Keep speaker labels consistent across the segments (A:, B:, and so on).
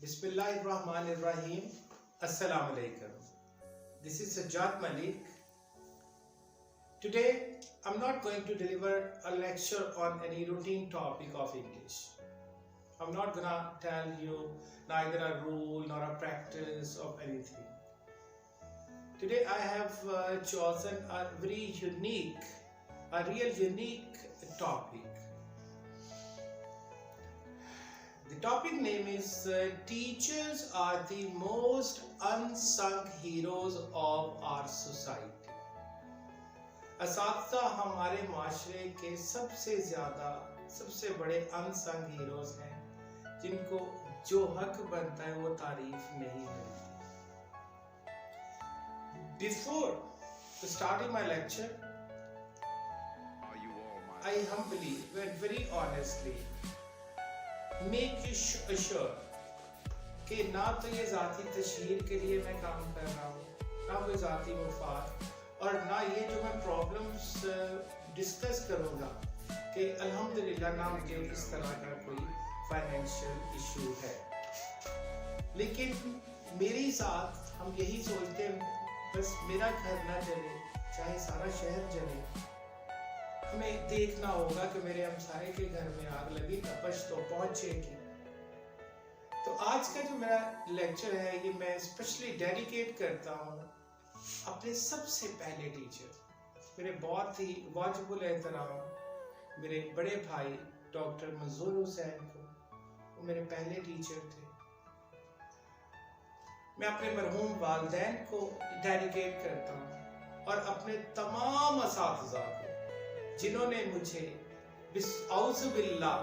A: Bismillahirrahmanirrahim. Assalamu alaikum. This is Sajjad Malik. Today, I'm not going to deliver a lecture on any routine topic of English. I'm not gonna tell you neither a rule nor a practice of anything. Today, I have chosen a real unique topic. The topic name is Teachers are the most unsung heroes of our society. اساتذہ ہمارے معاشرے کے سب سے بڑے unsung heroes ہیں جن کو جو حق بنتا ہے وہ تعریف نہیں ملتی. Before starting my lecture, I humbly and very honestly make you sure کہ نہ تو یہ ذاتی تشہیر کے لیے میں کام کر رہا ہوں، نہ کوئی ذاتی مفاد، اور نہ یہ جو میں پرابلمز ڈسکس کروں گا کہ الحمدللہ نہ مجھے اس طرح کا کوئی فائنینشیل ایشو ہے. لیکن میری ساتھ ہم یہی سوچتے ہیں بس میرا گھر نہ جلے چاہے سارا شہر جلے. ہمیں دیکھنا ہوگا کہ میرے ہمسائے کے گھر میں آگ لگی تپش تو پہنچے گی. تو آج کا جو میرا لیکچر ہے یہ میں اسپیشلی ڈیڈیکیٹ کرتا ہوں اپنے سب سے پہلے ٹیچر، میرے بہت ہی واجب الاحترام میرے بڑے بھائی ڈاکٹر منظور حسین کو. وہ میرے پہلے ٹیچر تھے. میں اپنے مرحوم والدین کو ڈیڈیکیٹ کرتا ہوں اور اپنے تمام اساتذہ کو جنہوں نے مجھے اعوذ باللہ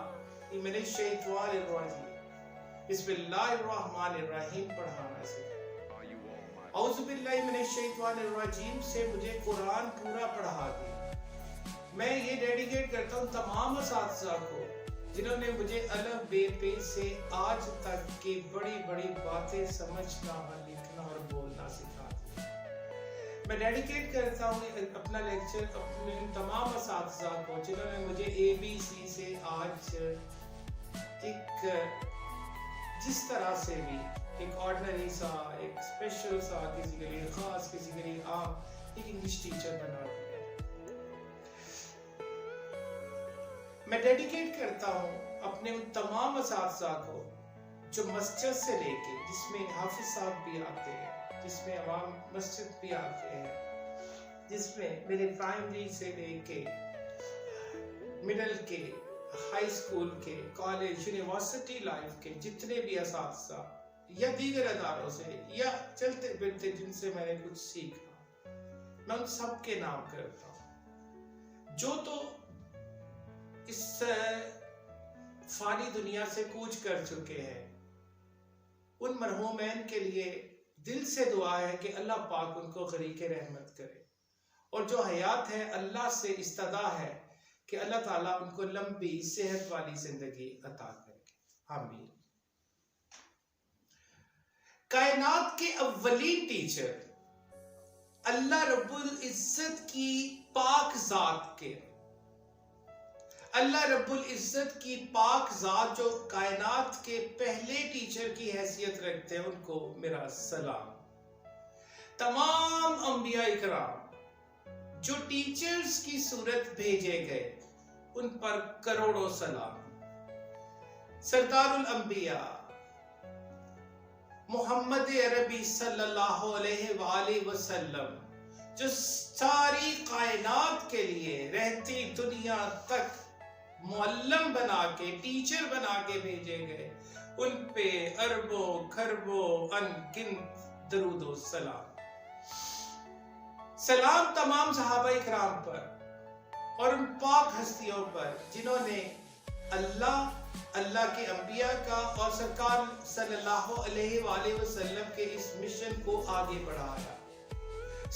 A: من الشیطان الرجیم بسم اللہ الرحمن الرحیم پڑھانا سکھایا. اعوذ باللہ من الشیطان الرجیم سے مجھے قرآن پورا پڑھا دیا. میں یہ ڈیڈیکیٹ کرتا ہوں تمام اساتذہ کو جنہوں نے مجھے الف بے پے سے آج تک کی بڑی بڑی باتیں سمجھنا اور لکھنا اور بولنا سکھا. میں ڈیڈیکیٹ کرتا ہوں اپنا لیکچر اپنے تمام اساتذہ کو جنہوں نے مجھے اے بی سی سے آج ایک جس طرح سے بھی ایک آرڈنری سا، ایک اسپیشل سا، کسی کے لیے خاص، کسی کے لیے عام ایک انگلش ٹیچر بنا دیا. میں ڈیڈیکیٹ کرتا ہوں اپنے ان تمام اساتذہ کو جو مسجد سے لے کے، جس میں حافظ صاحب بھی آتے ہیں، جس میں عوام مسجد بھی آتے ہیں، جس میں میرے پرائمری سے لے کے مڈل کے، ہائی سکول کے، کالج، یونیورسٹی لائف کے جتنے بھی اساتذہ یا دیگر اداروں سے یا چلتے پھرتے جن سے میں نے کچھ سیکھا، میں ان سب کے نام کرتا ہوں. جو تو اس فانی دنیا سے کوچ کر چکے ہیں، ان مرحومین کے لیے دل سے دعا ہے کہ اللہ پاک ان کو غریق رحمت کرے، اور جو حیات ہے اللہ سے استدعا ہے کہ اللہ تعالیٰ ان کو لمبی صحت والی زندگی عطا کرے. آمین. کائنات کے اولین ٹیچر اللہ رب العزت کی پاک ذات کے، اللہ رب العزت کی پاک ذات جو کائنات کے پہلے ٹیچر کی حیثیت رکھتے ہیں، ان کو میرا سلام. تمام انبیاء اکرام جو ٹیچرز کی صورت بھیجے گئے ان پر کروڑوں سلام. سردار الانبیاء محمد عربی صلی اللہ علیہ وآلہ وسلم جو ساری کائنات کے لیے رہتی دنیا تک معلم بنا کے، ٹیچر بنا کے بھیجے گئے، ان پہ اربوں کھربوں انگنت درود و سلام. سلام تمام صحابہ اکرام پر اور ان پاک ہستیوں پر جنہوں نے اللہ کے انبیاء کا اور سرکار صلی اللہ علیہ وآلہ وسلم کے اس مشن کو آگے بڑھایا.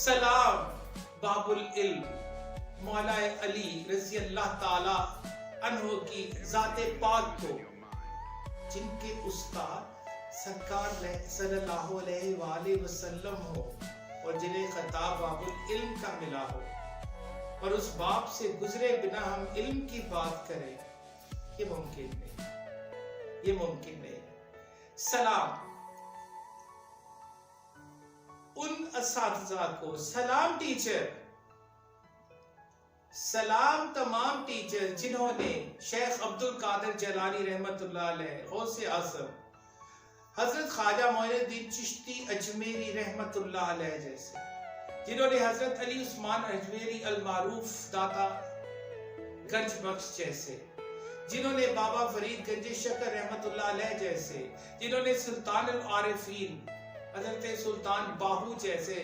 A: سلام باب العلم مولا علی رضی اللہ تعالی عنہ کی ذات پاک کو، جن کے استاد سرکار صلی اللہ علیہ وآلہ وسلم ہو اور جنہیں خطاب باب العلم کا ملا ہو، اور اس باب سے گزرے بنا ہم علم کی بات کریں، یہ ممکن نہیں. سلام ان اساتذہ کو، سلام ٹیچر، سلام تمام ٹیچر جنہوں نے شیخ عبد القادر جیلانی رحمت اللہ علیہ، غوث اعظم، حضرت خواجہ معین الدین چشتی اجمیری رحمت اللہ علیہ جیسے، جنہوں نے حضرت علی عثمان اجمیری المعروف داتا گنج بخش جیسے، جنہوں نے بابا فرید گنج شکر رحمت اللہ علیہ جیسے، جنہوں نے سلطان العارفین حضرت سلطان باہو جیسے،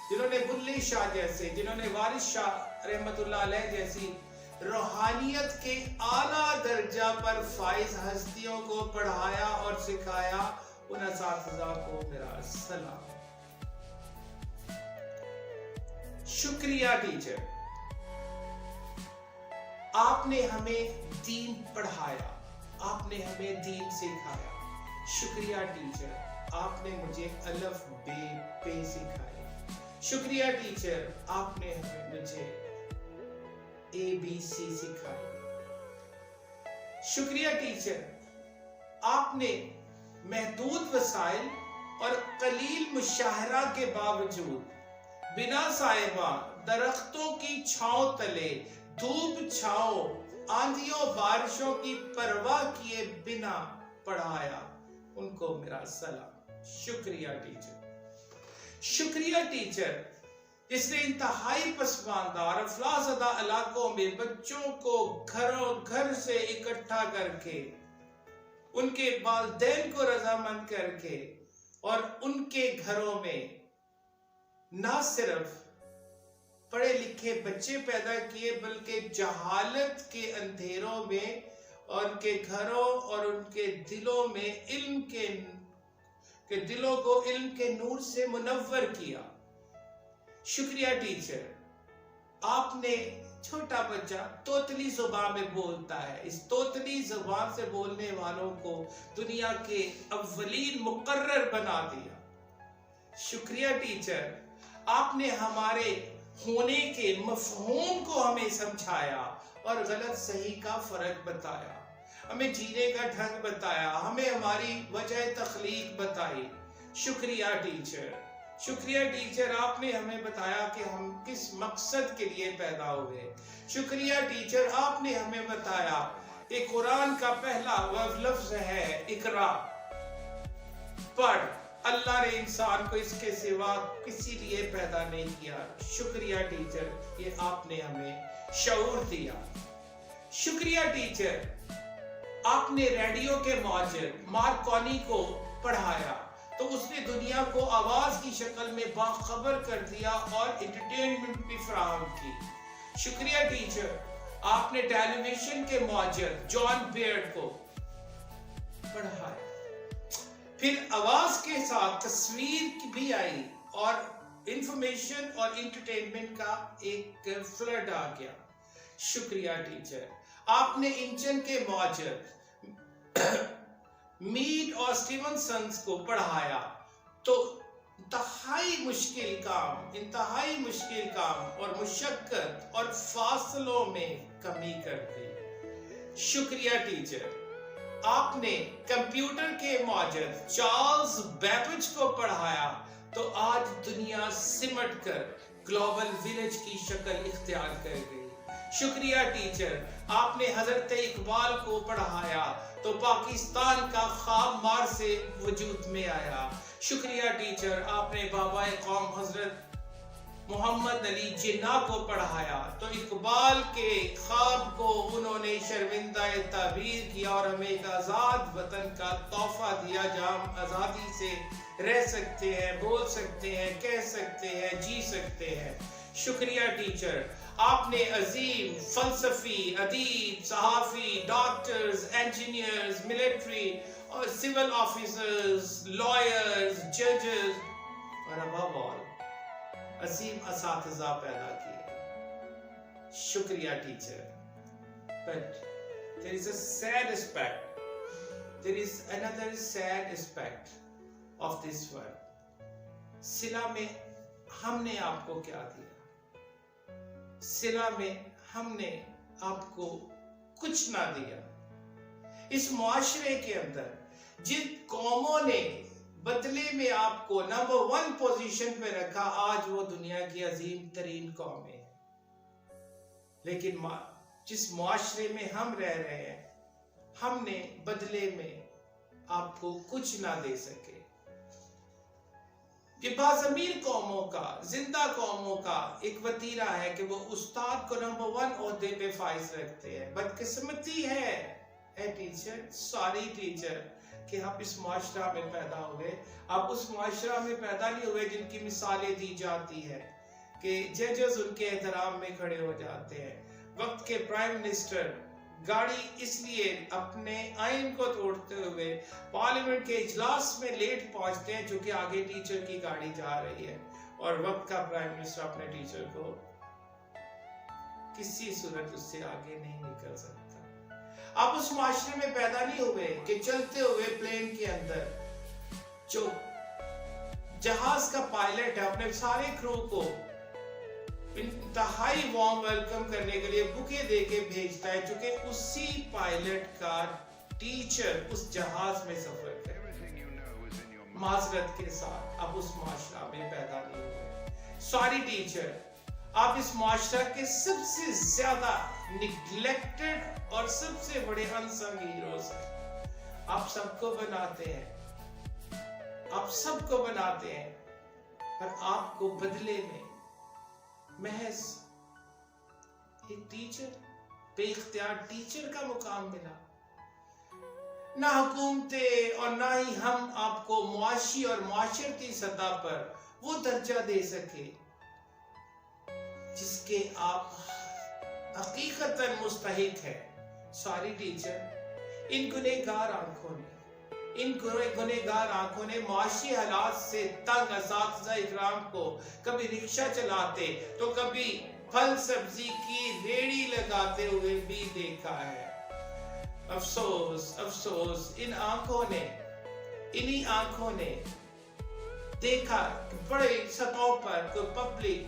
A: جنہوں نے بلے شاہ جیسے، جنہوں نے وارث شاہ رحمت اللہ علیہ جیسی روحانیت کے اعلیٰ درجہ پر فائز ہستیوں کو پڑھایا اور سکھایا، ان اساتذہ کو میرا سلام۔ شکریہ ٹیچر، آپ نے ہمیں دین پڑھایا، آپ نے ہمیں دین سکھایا۔ شکریہ ٹیچر، آپ نے مجھے الف بے پے سکھائے۔ شکریہ ٹیچر، آپ نے مجھے ABC سکھائی۔ شکریہ ٹیچر، آپ نے محدود وسائل اور قلیل مشاہرہ کے باوجود بنا سائبہ، درختوں کی چھاؤں تلے، دھوپ چھاؤں، آندھیوں بارشوں کی پرواہ کیے بنا پڑھایا، ان کو میرا سلام۔ شکریہ ٹیچر۔ شکریہ ٹیچر، جس نے انتہائی پسماندہ اور افلاح زدہ علاقوں میں بچوں کو گھروں گھر سے اکٹھا کر کے، ان کے والدین کو رضامند کر کے، اور ان کے گھروں میں نہ صرف پڑھے لکھے بچے پیدا کیے بلکہ جہالت کے اندھیروں میں اور ان کے گھروں اور ان کے دلوں میں علم کے دلوں کو علم کے نور سے منور کیا۔ شکریہ ٹیچر، آپ نے چھوٹا بچہ توتلی زبان میں بولتا ہے، اس توتلی زبان سے بولنے والوں کو دنیا کے اولین مقرر بنا دیا۔ شکریہ ٹیچر، آپ نے ہمارے ہونے کے مفہوم کو ہمیں سمجھایا اور غلط صحیح کا فرق بتایا، ہمیں جینے کا ڈھنگ بتایا، ہمیں ہماری وجہ تخلیق بتائی۔ شکریہ ٹیچر۔ شکریہ ٹیچر، آپ نے ہمیں بتایا کہ ہم کس مقصد کے لیے پیدا ہوئے۔ شکریہ ٹیچر، آپ نے ہمیں بتایا کہ قرآن کا پہلا لفظ ہے اقرا، پڑھ۔ اللہ نے انسان کو اس کے سوا کسی لیے پیدا نہیں کیا۔ شکریہ ٹیچر، یہ آپ نے ہمیں شعور دیا۔ شکریہ ٹیچر، آپ نے ریڈیو کے موجر مارکونی کو پڑھایا تو اس نے دنیا کو آواز کی شکل میں باخبر کر دیا اور انٹرٹینمنٹ بھی فراہم کی۔ شکریہ ٹیچر، آپ نے ٹیلی ویژن کے موجر جان بیئرڈ کو پڑھایا، پھر آواز کے ساتھ تصویر بھی آئی اور انفارمیشن اور انٹرٹینمنٹ کا ایک فلڈ آ گیا۔ شکریہ ٹیچر، آپ نے انجن کے موجر میڈ اور سٹیونسنز کو پڑھایا تو انتہائی مشکل کام اور مشقت اور فاصلوں میں کمی کر دی۔ شکریہ ٹیچر، آپ نے کمپیوٹر کے موجر چارلز بیبج کو پڑھایا تو آج دنیا سمٹ کر گلوبل ولیج کی شکل اختیار کر گئی۔ شکریہ ٹیچر، آپ نے حضرت اقبال کو پڑھایا تو پاکستان کا خواب مار سے وجود میں آیا۔ شکریہ ٹیچر، آپ نے بابا قوم حضرت محمد علی جناح کو پڑھایا تو اقبال کے خواب کو انہوں نے شرمندہ تعبیر کیا اور ہمیں ایک آزاد وطن کا تحفہ دیا جہاں ہم آزادی سے رہ سکتے ہیں، بول سکتے ہیں، کہہ سکتے ہیں، جی سکتے ہیں۔ شکریہ ٹیچر، آپ نے عظیم فلسفی، ادیب، صحافی، ڈاکٹرز، انجینئرز، ملٹری اور سول آفیسرز، لائرز، ججز اور above all عظیم اساتذہ پیدا کیے۔ شکریہ teacher. But there is a sad aspect. There is another sad aspect of this world. صلہ میں ہم نے آپ کو کیا دیا؟ صلہ میں ہم نے آپ کو کچھ نہ دیا۔ اس معاشرے کے اندر جن قوموں نے بدلے میں آپ کو نمبر 1 پوزیشن پہ رکھا، آج وہ دنیا کی عظیم ترین قوم ہے. لیکن جس معاشرے میں ہم رہ رہے ہیں، ہم نے بدلے میں آپ کو کچھ نہ دے سکے. یہ بعض امیر قوموں کا، زندہ قوموں کا ایک وتیرہ ہے کہ وہ استاد کو نمبر 1 عہدے پہ فائز رکھتے ہیں. بدقسمتی ہے اے ٹیچر، ساری ٹیچر، کہ آپ اس معاشرہ میں پیدا ہوئے. آپ اس معاشرہ میں پیدا نہیں ہوئے جن کی مثالیں دی جاتی ہے کہ ججز ان کے احترام میں کھڑے ہو جاتے ہیں. وقت کے پرائم منسٹر گاڑی اس لیے اپنے آئین کو توڑتے ہوئے پارلیمنٹ کے اجلاس میں لیٹ پہنچتے ہیں چونکہ آگے ٹیچر کی گاڑی جا رہی ہے، اور وقت کا پرائم منسٹر اپنے ٹیچر کو کسی صورت اس سے آگے نہیں نکل سکتا. آپ اس معاشرے میں پیدا نہیں ہوئے کہ چلتے ہوئے پلین کے اندر جو جہاز کا پائلٹ ہے اپنے سارے کرو کو انتہائی وارم ویلکم کرنے کے لیے بکے دے کے بھیجتا ہے، چونکہ اسی پائلٹ کا ٹیچر اس جہاز میں سفر کرتا ہے. معذرت کے ساتھ آپ اس معاشرہ میں پیدا نہیں ہوئے. سوری ٹیچر، آپ اس معاشرہ کے سب سے زیادہ نگلیکٹڈ اور سب سے بڑے انسنگ ہیروز ہیں. آپ سب کو بناتے ہیں، آپ سب کو بناتے ہیں، پر آپ کو بدلے میں محض ایک ٹیچر، بے اختیار ٹیچر کا مقام ملا. نہ حکومتیں اور نہ ہی ہم آپ کو معاشی اور معاشرتی سطح پر وہ درجہ دے سکے جس کے آپ حقیقتاً مستحق ہیں. ساری ٹیچر، ان گنہگار آنکھوں نے معاشی حالات سے تنگ اساتذہ اکرام کو کبھی رکشہ چلاتے تو کبھی پھل سبزی کی ریڑھی لگاتے ہوئے بھی دیکھا ہے. افسوس افسوس، انہی آنکھوں نے دیکھا کہ بڑے سطحوں پر کوئی پبلک،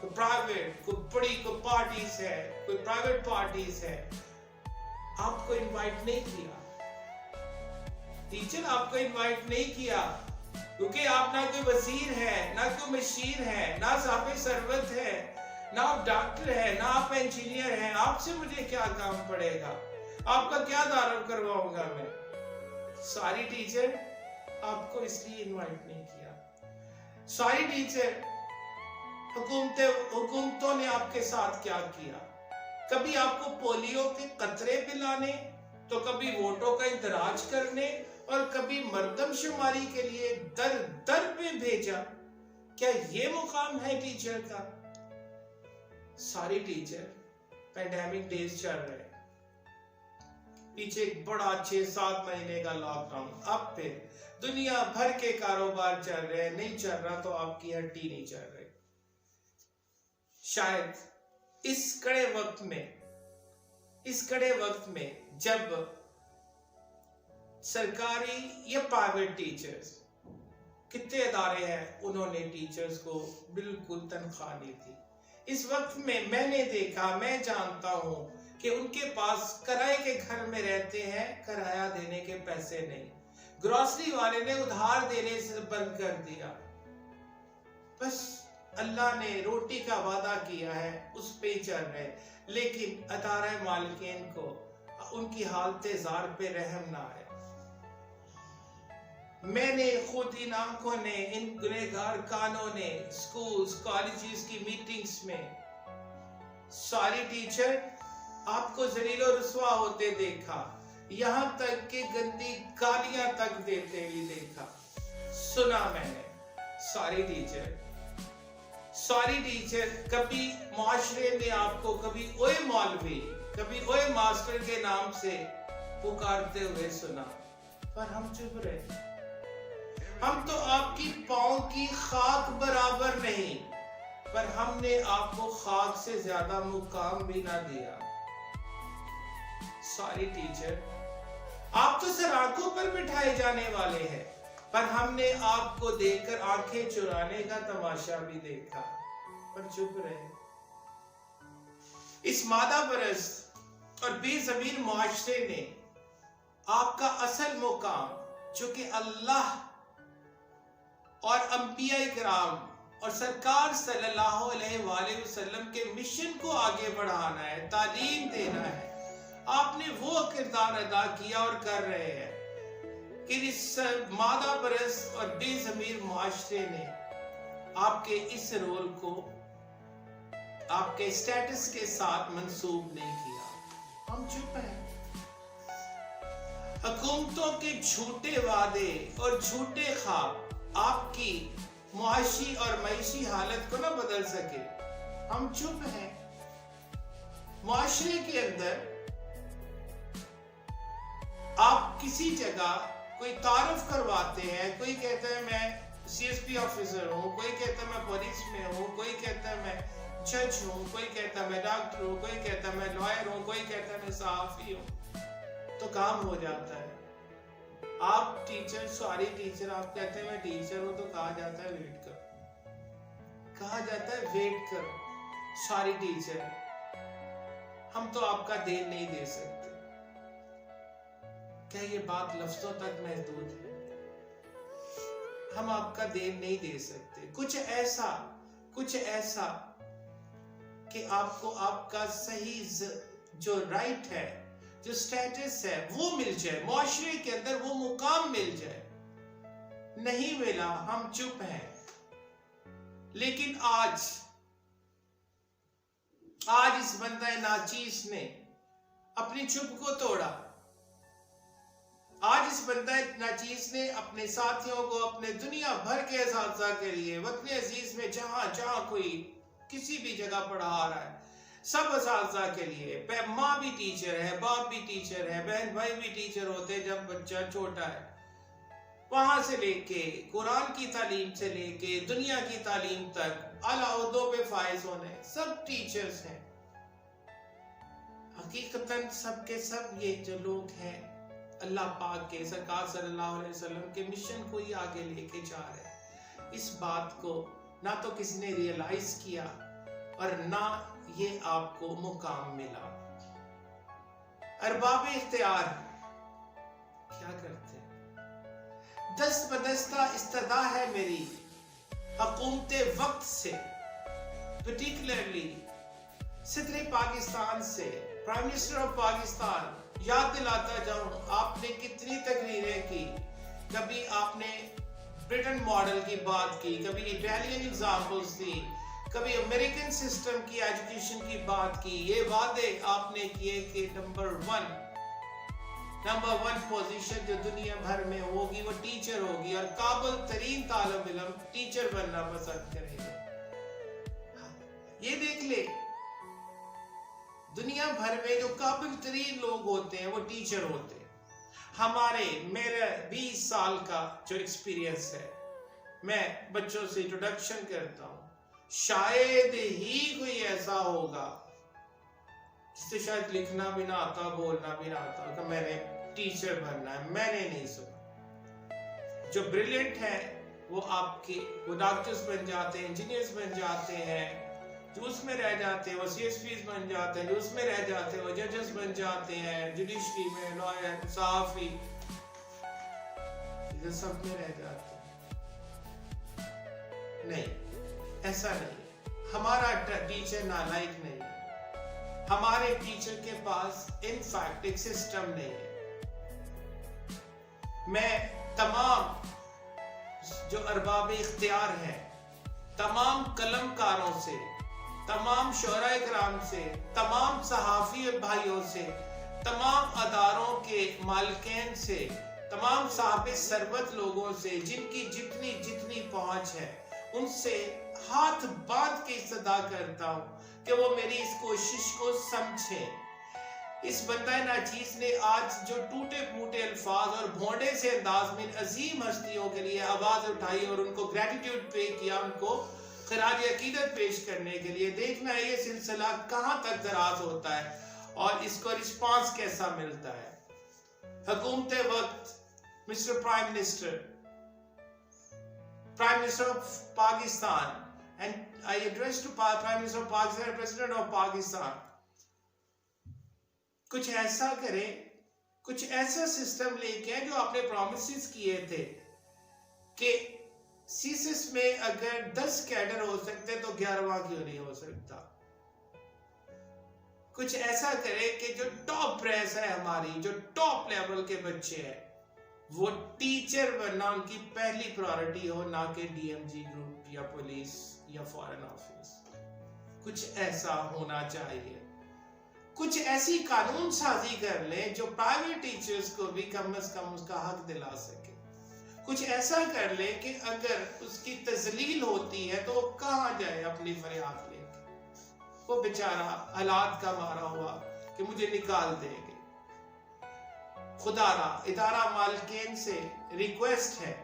A: کوئی پرائیویٹ، کوئی پارٹیز ہے، کوئی پرائیویٹ پارٹیز ہے، آپ کو انوائٹ نہیں کیا. ٹیچر، آپ کو انوائٹ نہیں کیا کیونکہ آپ نہ کوئی وزیر ہے، نہ کوئی مشیر ہے، نہ صاحب ثروت ہے، نہ آپ ڈاکٹر ہے، نہ آپ انجینئر ہیں. آپ سے مجھے کیا کام پڑے گا؟ آپ کا کیا تعارف کرواؤں گا میں؟ ساری ٹیچر، آپ کو اس لیے انوائٹ نہیں کیا. ساری ٹیچر، حکومتوں نے آپ کے ساتھ کیا کیا؟ کبھی آپ کو پولیو کے قطرے پلانے، تو کبھی ووٹوں کا اندراج کرنے، اور کبھی مردم شماری کے لیے در در پہ بھیجا. کیا یہ مقام ہے ٹیچر کا؟ ساری ٹیچر، پینڈیمک ڈیز چل رہے ہیں، پیچھے ایک بڑا 6-7 مہینے کا لاک ڈاؤن، اب پھر دنیا بھر کے کاروبار چل رہے ہیں. نہیں چل رہا تو آپ کی ہڈی نہیں چل رہی. شاید اس کڑے وقت میں جب سرکاری یا پرائیویٹ ٹیچرز، کتنے ادارے ہیں انہوں نے ٹیچرز کو بالکل تنخواہ نہیں دی، اس وقت میں نے دیکھا، میں جانتا ہوں کہ ان کے پاس کرائے کے گھر میں رہتے ہیں، کرایہ دینے کے پیسے نہیں. گروسری والے نے ادھار دینے سے بند کر دیا. بس اللہ نے روٹی کا وعدہ کیا ہے، اس پہ ہی چل رہے. لیکن ادارہ مالکین کو ان کی حالت زار پہ رحم نہ آئے. میں نے خود ان آنکھوں نے، ان گنہگار کانوں نے سکولز، کالجز کی میٹنگز میں ساری ٹیچر آپ کو ذلیل و رسوا ہوتے دیکھا، یہاں تک کہ گندی گالیاں تک دیتے ہوئے دیکھا، سنا میں نے. ساری ٹیچر کبھی معاشرے میں آپ کو کبھی اوے مولوی، کبھی اوے ماسٹر کے نام سے پکارتے ہوئے سنا، پر ہم چپ رہے. ہم تو آپ کی پاؤں کی خاک برابر نہیں، پر ہم نے آپ کو خاک سے زیادہ مقام بھی نہ دیا. ساری ٹیچر، آپ تو سر آنکھوں پر بٹھائے جانے والے ہیں، پر ہم نے آپ کو دیکھ کر آنکھیں چرانے کا تماشا بھی دیکھا، پر چپ رہے. اس مادہ پرست اور بے ضمیر معاشرے نے آپ کا اصل مقام جو کہ اللہ اور انبیاء کرام اور سرکار صلی اللہ علیہ وآلہ وسلم کے مشن کو آگے بڑھانا ہے، تعلیم دینا ہے، آپ نے وہ کردار ادا کیا اور کر رہے ہیں کہ اس مادہ پرست اور بے ضمیر معاشرے نے آپ کے اس رول کو آپ کے سٹیٹس کے ساتھ منسوب نہیں کیا، ہم چپ ہیں۔ حکومتوں کے جھوٹے وعدے اور جھوٹے خواب آپ کی معاشی اور معیشی حالت کو نہ بدل سکے، ہم چپ ہیں۔ معاشرے کے اندر آپ کسی جگہ کوئی تعارف کرواتے ہیں، کوئی کہتا ہے میں سی ایس پی آفیسر ہوں، کوئی کہتا ہے میں پولیس میں ہوں، کوئی کہتا ہے میں جج ہوں، کوئی کہتا ہے میں ڈاکٹر ہوں، کوئی کہتا ہے میں لائر ہوں، کوئی کہتا ہے میں صحافی ہوں، تو کام ہو جاتا ہے۔ آپ ٹیچر، سوری ٹیچر، آپ کہتے ہیں میں ٹیچر ہوں، تو کہا جاتا ہے ویٹ کرو، کہا جاتا ہے ویٹ کرو، سوری ٹیچر، ہم تو آپ کا دین نہیں دے سکتے۔ کیا یہ بات لفظوں تک محدود ہے؟ ہم آپ کا دین نہیں دے سکتے، کچھ ایسا کہ آپ کو آپ کا صحیح جو رائٹ ہے، جو سٹیٹس ہے وہ مل جائے، معاشرے کے اندر وہ مقام مل جائے، نہیں ملا، ہم چپ ہیں۔ لیکن آج اس بندہ ناچیز نے اپنی چپ کو توڑا، آج اس بندہ ناچیز نے اپنے ساتھیوں کو اپنے دنیا بھر کے اساتذہ کے لیے وطن عزیز میں جہاں کوئی کسی بھی جگہ پڑھا رہا ہے، سب اساتذہ کے لیے، ماں بھی ٹیچر ہے، باپ بھی ٹیچر ہے، بہن بھائی بھی ٹیچر ہوتے ہیں جب بچہ چھوٹا ہے، وہاں سے لے کے قرآن کی تعلیم سے لے کے دنیا کی تعلیم تک اعلیٰ عہدوں پہ فائز ہونے سب ٹیچرز ہیں۔ حقیقتاً سب کے سب یہ جو لوگ ہیں اللہ پاک کے، سرکار صلی اللہ علیہ وسلم کے مشن کو ہی آگے لے کے جا رہے ہیں۔ اس بات کو نہ تو کسی نے ریئلائز کیا اور نہ یہ آپ کو مقام ملا۔ ارباب اختیار کیا کرتے ہیں؟ دست بدستہ استدعا ہے میری حکومت وقت سے، پرٹیکولرلی صدر پاکستان سے، پرائم منسٹر آف پاکستان، یاد دلاتا جاؤں آپ نے کتنی تقریریں کی، کبھی آپ نے برٹن ماڈل کی بات کی، کبھی اٹیلین ایگزامپلز دی، کبھی امریکن سسٹم کی ایجوکیشن کی بات کی، یہ وعدے آپ نے کیے کہ نمبر ون پوزیشن جو دنیا بھر میں ہوگی وہ ٹیچر ہوگی، اور قابل ترین طالب علم ٹیچر بننا پسند کرے گا۔ یہ دیکھ لے، دنیا بھر میں جو قابل ترین لوگ ہوتے ہیں وہ ٹیچر ہوتے ہیں۔ میرا 20 سال کا جو ایکسپیرینس ہے، میں بچوں سے انٹروڈکشن کرتا ہوں، شاید ہی کوئی ایسا ہوگا جسے شاید لکھنا بھی نہ آتا، بولنا بھی نہ آتا کہ میں نے ٹیچر بننا ہے، میں نے نہیں سنا۔ جو بریلینٹ ہیں وہ وہ ڈاکٹرز بن جاتے ہیں، انجینئرز بن جاتے ہیں، جو اس میں رہ جاتے ہیں وہ سی ایس پیز بن جاتے ہیں، جو اس میں رہ جاتے ہیں وہ ججز بن جاتے ہیں، جوڈیشری میں، لائر، صحافی، جو سب میں رہ جاتے ہیں۔ نہیں، ایسا نہیں، ہمارا ٹیچر نالائق نہیں ہے، ہمارے ٹیچر کے پاس انفیکٹ ایک سسٹم نہیں ہے۔ میں تمام جو ارباب اختیار ہیں، تمام قلم کاروں سے، تمام شعراء کرام سے، تمام صحافی بھائیوں سے، تمام اداروں کے مالکین سے، تمام صاحب ثروت لوگوں سے، جن کی جتنی پہنچ ہے، ان سے ہاتھ باندھ کے استدعا کرتا ہوں کہ وہ میری اس کوشش کو سمجھیں۔ اس بندہ ناچیز نے آج جو ٹوٹے پھوٹے الفاظ اور بھونڈے سے انداز میں عظیم ہستیوں کے لیے آواز اٹھائی اور ان کو گریٹیٹیوڈ پے کیا، ان کو خراج عقیدت پیش کرنے کے لیے، دیکھنا ہے یہ سلسلہ کہاں تک دراز ہوتا ہے اور اس کو رسپانس کیسا ملتا ہے۔ حکومت وقت، mister prime minister of Pakistan, and I address to Prime Minister of Pakistan, President of Pakistan، کچھ ایسا کرے، کچھ ایسا سسٹم لے کے جو آپ نے پرومسز کیے تھے کہ سیسس میں اگر 10 کیڈر ہو سکتے تو 11واں کیوں نہیں ہو سکتا. کچھ ایسا کرے کہ جو ٹاپ پریس ہے ہماری، جو ٹاپ لیول کے بچے ہیں، وہ ٹیچر بننا ان کی پہلی پرائورٹی ہو، نہ کہ ڈی ایم جی گروپ یا پولیس یا فارن آفس. کچھ ایسا ہونا چاہیے. کچھ ایسی قانون سازی کر لیں جو پرائیویٹ ٹیچرز کو بھی کم از کم اس کا حق دلا سکے. کچھ ایسا کر لیں کہ اگر اس کی تذلیل ہوتی ہے تو وہ کہاں جائے اپنی فریاد لے کے. وہ بیچارہ حالات کا مارا ہوا کہ مجھے نکال دے گے. خدا را ادارہ مالکین سے ریکویسٹ ہے،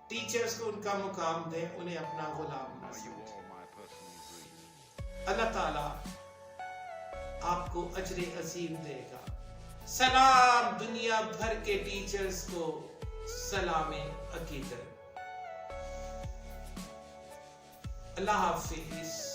A: ٹیچرز کو ان کا مقام دیں، انہیں اپنا غلام نہ سمجھیں. اللہ تعالیٰ آپ کو اجر عظیم دے گا. سلام دنیا بھر کے ٹیچرز کو، سلام عقیدت. اللہ حافظ.